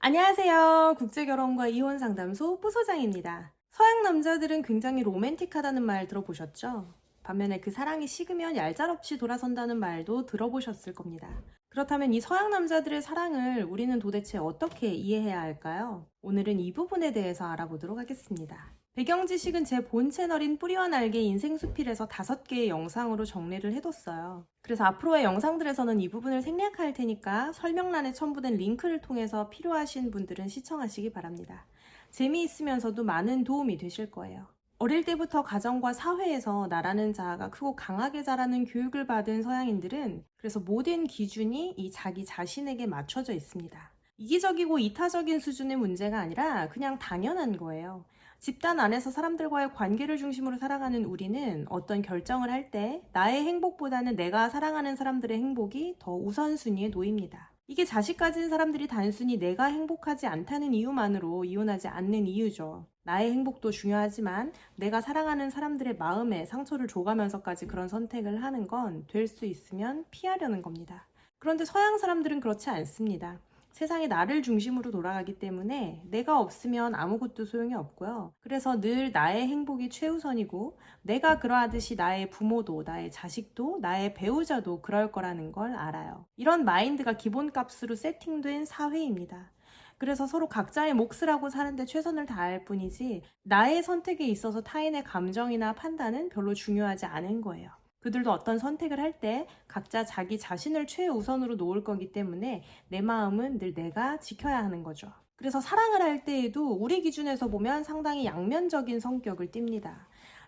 안녕하세요. 국제결혼과 이혼상담소 부소장입니다. 서양 남자들은 굉장히 로맨틱하다는 말 들어보셨죠? 반면에 그 사랑이 식으면 얄짤없이 돌아선다는 말도 들어보셨을 겁니다. 그렇다면 이 서양 남자들의 사랑을 우리는 도대체 어떻게 이해해야 할까요? 오늘은 이 부분에 대해서 알아보도록 하겠습니다. 배경 지식은 제 본 채널인 뿌리와 날개 인생수필에서 5개의 영상으로 정리를 해뒀어요. 그래서 앞으로의 영상들에서는 이 부분을 생략할 테니까 설명란에 첨부된 링크를 통해서 필요하신 분들은 시청하시기 바랍니다. 재미있으면서도 많은 도움이 되실 거예요. 어릴 때부터 가정과 사회에서 나라는 자아가 크고 강하게 자라는 교육을 받은 서양인들은 그래서 모든 기준이 이 자기 자신에게 맞춰져 있습니다. 이기적이고 이타적인 수준의 문제가 아니라 그냥 당연한 거예요. 집단 안에서 사람들과의 관계를 중심으로 살아가는 우리는 어떤 결정을 할 때 나의 행복보다는 내가 사랑하는 사람들의 행복이 더 우선순위에 놓입니다. 이게 자식 가진 사람들이 단순히 내가 행복하지 않다는 이유만으로 이혼하지 않는 이유죠. 나의 행복도 중요하지만 내가 사랑하는 사람들의 마음에 상처를 줘가면서까지 그런 선택을 하는 건 될 수 있으면 피하려는 겁니다. 그런데 서양 사람들은 그렇지 않습니다. 세상이 나를 중심으로 돌아가기 때문에 내가 없으면 아무것도 소용이 없고요. 그래서 늘 나의 행복이 최우선이고 내가 그러하듯이 나의 부모도 나의 자식도 나의 배우자도 그럴 거라는 걸 알아요. 이런 마인드가 기본값으로 세팅된 사회입니다. 그래서 서로 각자의 몫을 하고 사는데 최선을 다할 뿐이지 나의 선택에 있어서 타인의 감정이나 판단은 별로 중요하지 않은 거예요. 그들도 어떤 선택을 할 때 각자 자기 자신을 최우선으로 놓을 거기 때문에 내 마음은 늘 내가 지켜야 하는 거죠. 그래서 사랑을 할 때에도 우리 기준에서 보면 상당히 양면적인 성격을 띱니다.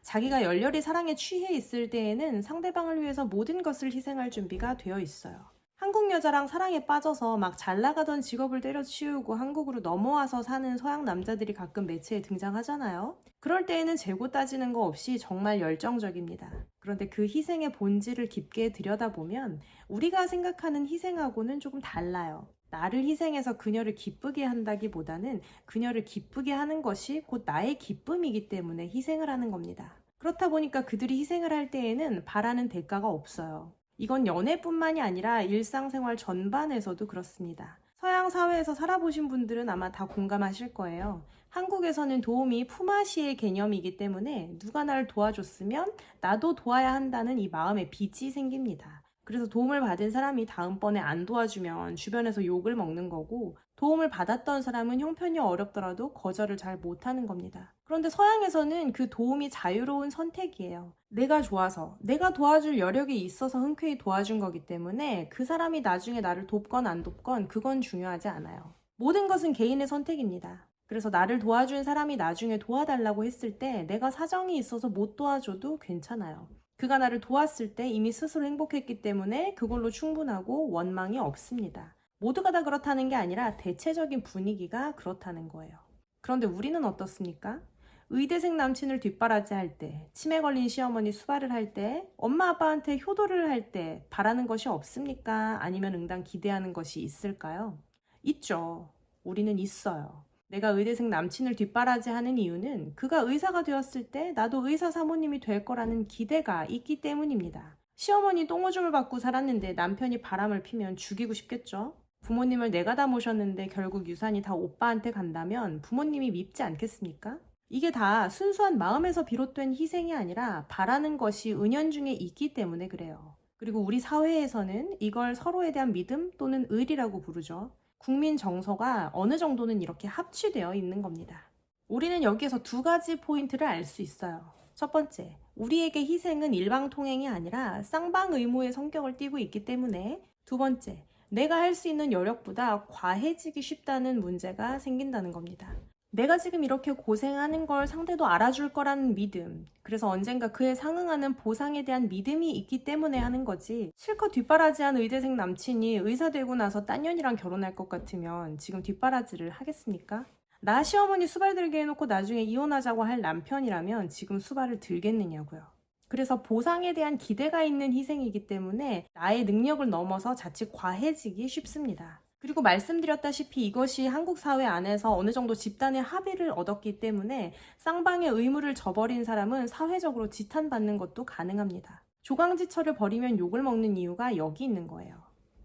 자기가 열렬히 사랑에 취해 있을 때에는 상대방을 위해서 모든 것을 희생할 준비가 되어 있어요. 한국 여자랑 사랑에 빠져서 막 잘 나가던 직업을 때려치우고 한국으로 넘어와서 사는 서양 남자들이 가끔 매체에 등장하잖아요. 그럴 때에는 재고 따지는 거 없이 정말 열정적입니다. 그런데 그 희생의 본질을 깊게 들여다보면 우리가 생각하는 희생하고는 조금 달라요. 나를 희생해서 그녀를 기쁘게 한다기보다는 그녀를 기쁘게 하는 것이 곧 나의 기쁨이기 때문에 희생을 하는 겁니다. 그렇다 보니까 그들이 희생을 할 때에는 바라는 대가가 없어요. 이건 연애뿐만이 아니라 일상생활 전반에서도 그렇습니다. 서양 사회에서 살아보신 분들은 아마 다 공감하실 거예요. 한국에서는 도움이 품앗이의 개념이기 때문에 누가 날 도와줬으면 나도 도와야 한다는 이 마음의 빚이 생깁니다. 그래서 도움을 받은 사람이 다음번에 안 도와주면 주변에서 욕을 먹는 거고 도움을 받았던 사람은 형편이 어렵더라도 거절을 잘 못하는 겁니다. 그런데 서양에서는 그 도움이 자유로운 선택이에요. 내가 좋아서, 내가 도와줄 여력이 있어서 흔쾌히 도와준 거기 때문에 그 사람이 나중에 나를 돕건 안 돕건 그건 중요하지 않아요. 모든 것은 개인의 선택입니다. 그래서 나를 도와준 사람이 나중에 도와달라고 했을 때 내가 사정이 있어서 못 도와줘도 괜찮아요. 그가 나를 도왔을 때 이미 스스로 행복했기 때문에 그걸로 충분하고 원망이 없습니다. 모두가 다 그렇다는 게 아니라 대체적인 분위기가 그렇다는 거예요. 그런데 우리는 어떻습니까? 의대생 남친을 뒷바라지할 때, 치매 걸린 시어머니 수발을 할 때, 엄마 아빠한테 효도를 할 때 바라는 것이 없습니까? 아니면 응당 기대하는 것이 있을까요? 있죠. 우리는 있어요. 내가 의대생 남친을 뒷바라지하는 이유는 그가 의사가 되었을 때 나도 의사 사모님이 될 거라는 기대가 있기 때문입니다. 시어머니 똥오줌을 받고 살았는데 남편이 바람을 피면 죽이고 싶겠죠? 부모님을 내가 다 모셨는데 결국 유산이 다 오빠한테 간다면 부모님이 밉지 않겠습니까? 이게 다 순수한 마음에서 비롯된 희생이 아니라 바라는 것이 은연중에 있기 때문에 그래요. 그리고 우리 사회에서는 이걸 서로에 대한 믿음 또는 의리라고 부르죠. 국민 정서가 어느 정도는 이렇게 합치되어 있는 겁니다. 우리는 여기에서 2가지 포인트를 알 수 있어요. 첫 번째, 우리에게 희생은 일방통행이 아니라 쌍방의무의 성격을 띠고 있기 때문에 두 번째, 내가 할 수 있는 여력보다 과해지기 쉽다는 문제가 생긴다는 겁니다. 내가 지금 이렇게 고생하는 걸 상대도 알아줄 거라는 믿음, 그래서 언젠가 그에 상응하는 보상에 대한 믿음이 있기 때문에 하는 거지, 실컷 뒷바라지한 의대생 남친이 의사 되고 나서 딴 년이랑 결혼할 것 같으면 지금 뒷바라지를 하겠습니까? 나 시어머니 수발 들게 해놓고 나중에 이혼하자고 할 남편이라면 지금 수발을 들겠느냐고요. 그래서 보상에 대한 기대가 있는 희생이기 때문에 나의 능력을 넘어서 자칫 과해지기 쉽습니다. 그리고 말씀드렸다시피 이것이 한국 사회 안에서 어느 정도 집단의 합의를 얻었기 때문에 쌍방의 의무를 저버린 사람은 사회적으로 지탄받는 것도 가능합니다. 조강지처를 버리면 욕을 먹는 이유가 여기 있는 거예요.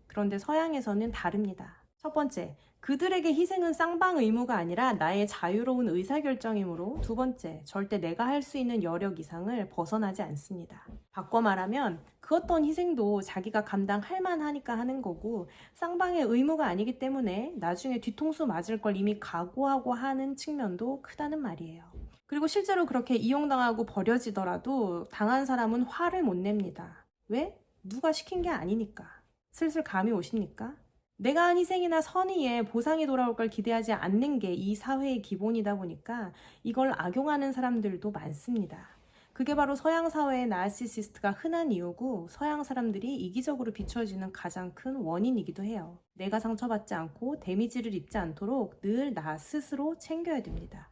그런데 서양에서는 다릅니다. 첫 번째, 그들에게 희생은 쌍방 의무가 아니라 나의 자유로운 의사결정이므로 두 번째, 절대 내가 할 수 있는 여력 이상을 벗어나지 않습니다. 바꿔 말하면 그 어떤 희생도 자기가 감당할 만하니까 하는 거고 쌍방의 의무가 아니기 때문에 나중에 뒤통수 맞을 걸 이미 각오하고 하는 측면도 크다는 말이에요. 그리고 실제로 그렇게 이용당하고 버려지더라도 당한 사람은 화를 못 냅니다. 왜? 누가 시킨 게 아니니까. 슬슬 감이 오십니까? 내가 한 희생이나 선의에 보상이 돌아올 걸 기대하지 않는 게 이 사회의 기본이다 보니까 이걸 악용하는 사람들도 많습니다. 그게 바로 서양 사회의 나르시시스트가 흔한 이유고 서양 사람들이 이기적으로 비춰지는 가장 큰 원인이기도 해요. 내가 상처받지 않고 데미지를 입지 않도록 늘 나 스스로 챙겨야 됩니다.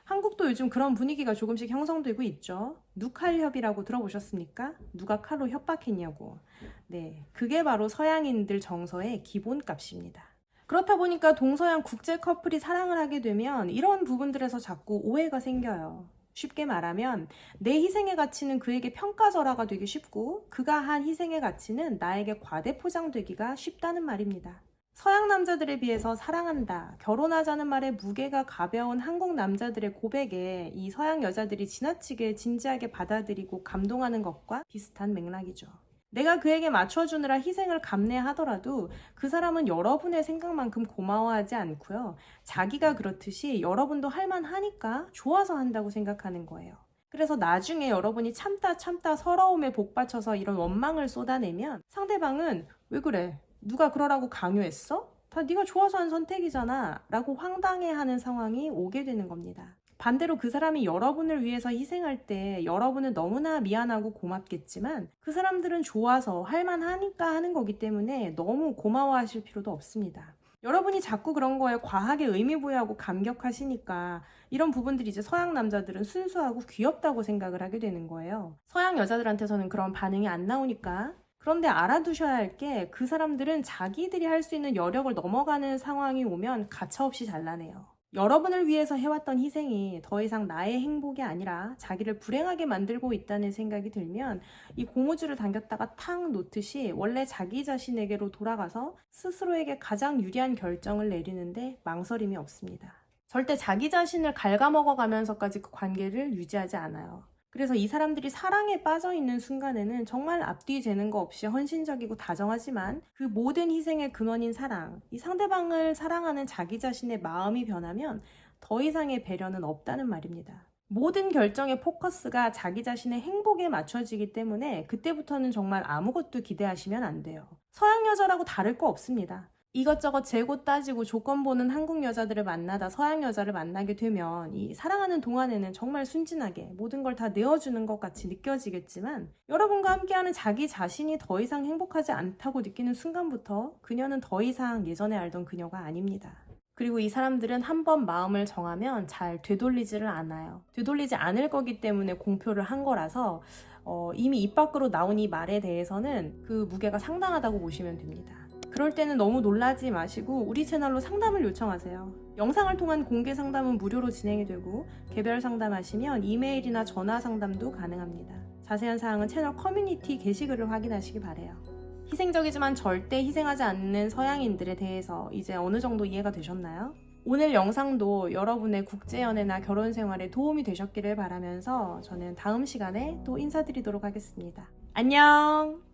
한국도 요즘 그런 분위기가 조금씩 형성되고 있죠. 누칼협이라고 들어보셨습니까? 누가 칼로 협박했냐고. 네, 그게 바로 서양인들 정서의 기본값입니다. 그렇다 보니까 동서양 국제 커플이 사랑을 하게 되면 이런 부분들에서 자꾸 오해가 생겨요. 쉽게 말하면 내 희생의 가치는 그에게 평가절하가 되기 쉽고 그가 한 희생의 가치는 나에게 과대포장되기가 쉽다는 말입니다. 서양 남자들에 비해서 사랑한다, 결혼하자는 말에 무게가 가벼운 한국 남자들의 고백에 이 서양 여자들이 지나치게 진지하게 받아들이고 감동하는 것과 비슷한 맥락이죠. 내가 그에게 맞춰주느라 희생을 감내하더라도 그 사람은 여러분의 생각만큼 고마워하지 않고요. 자기가 그렇듯이 여러분도 할만하니까 좋아서 한다고 생각하는 거예요. 그래서 나중에 여러분이 참다 서러움에 복받쳐서 이런 원망을 쏟아내면 상대방은 왜 그래? 누가 그러라고 강요했어? 다 네가 좋아서 한 선택이잖아 라고 황당해하는 상황이 오게 되는 겁니다. 반대로 그 사람이 여러분을 위해서 희생할 때 여러분은 너무나 미안하고 고맙겠지만 그 사람들은 좋아서 할만하니까 하는 거기 때문에 너무 고마워하실 필요도 없습니다. 여러분이 자꾸 그런 거에 과하게 의미부여하고 감격하시니까 이런 부분들이 이제 서양 남자들은 순수하고 귀엽다고 생각을 하게 되는 거예요. 서양 여자들한테서는 그런 반응이 안 나오니까. 그런데 알아두셔야 할 게 그 사람들은 자기들이 할 수 있는 여력을 넘어가는 상황이 오면 가차없이 잘라내요. 여러분을 위해서 해왔던 희생이 더 이상 나의 행복이 아니라 자기를 불행하게 만들고 있다는 생각이 들면 이 고무줄을 당겼다가 탁 놓듯이 원래 자기 자신에게로 돌아가서 스스로에게 가장 유리한 결정을 내리는데 망설임이 없습니다. 절대 자기 자신을 갉아먹어가면서까지 그 관계를 유지하지 않아요. 그래서 이 사람들이 사랑에 빠져있는 순간에는 정말 앞뒤 재는 거 없이 헌신적이고 다정하지만 그 모든 희생의 근원인 사랑, 이 상대방을 사랑하는 자기 자신의 마음이 변하면 더 이상의 배려는 없다는 말입니다. 모든 결정의 포커스가 자기 자신의 행복에 맞춰지기 때문에 그때부터는 정말 아무것도 기대하시면 안 돼요. 서양 여자라고 다를 거 없습니다. 이것저것 재고 따지고 조건 보는 한국 여자들을 만나다 서양 여자를 만나게 되면 이 사랑하는 동안에는 정말 순진하게 모든 걸 다 내어주는 것 같이 느껴지겠지만 여러분과 함께하는 자기 자신이 더 이상 행복하지 않다고 느끼는 순간부터 그녀는 더 이상 예전에 알던 그녀가 아닙니다. 그리고 이 사람들은 한 번 마음을 정하면 잘 되돌리지를 않아요. 되돌리지 않을 거기 때문에 공표를 한 거라서 이미 입 밖으로 나온 이 말에 대해서는 그 무게가 상당하다고 보시면 됩니다. 그럴 때는 너무 놀라지 마시고 우리 채널로 상담을 요청하세요. 영상을 통한 공개 상담은 무료로 진행이 되고 개별 상담하시면 이메일이나 전화 상담도 가능합니다. 자세한 사항은 채널 커뮤니티 게시글을 확인하시기 바래요. 희생적이지만 절대 희생하지 않는 서양인들에 대해서 이제 어느 정도 이해가 되셨나요? 오늘 영상도 여러분의 국제연애나 결혼 생활에 도움이 되셨기를 바라면서 저는 다음 시간에 또 인사드리도록 하겠습니다. 안녕!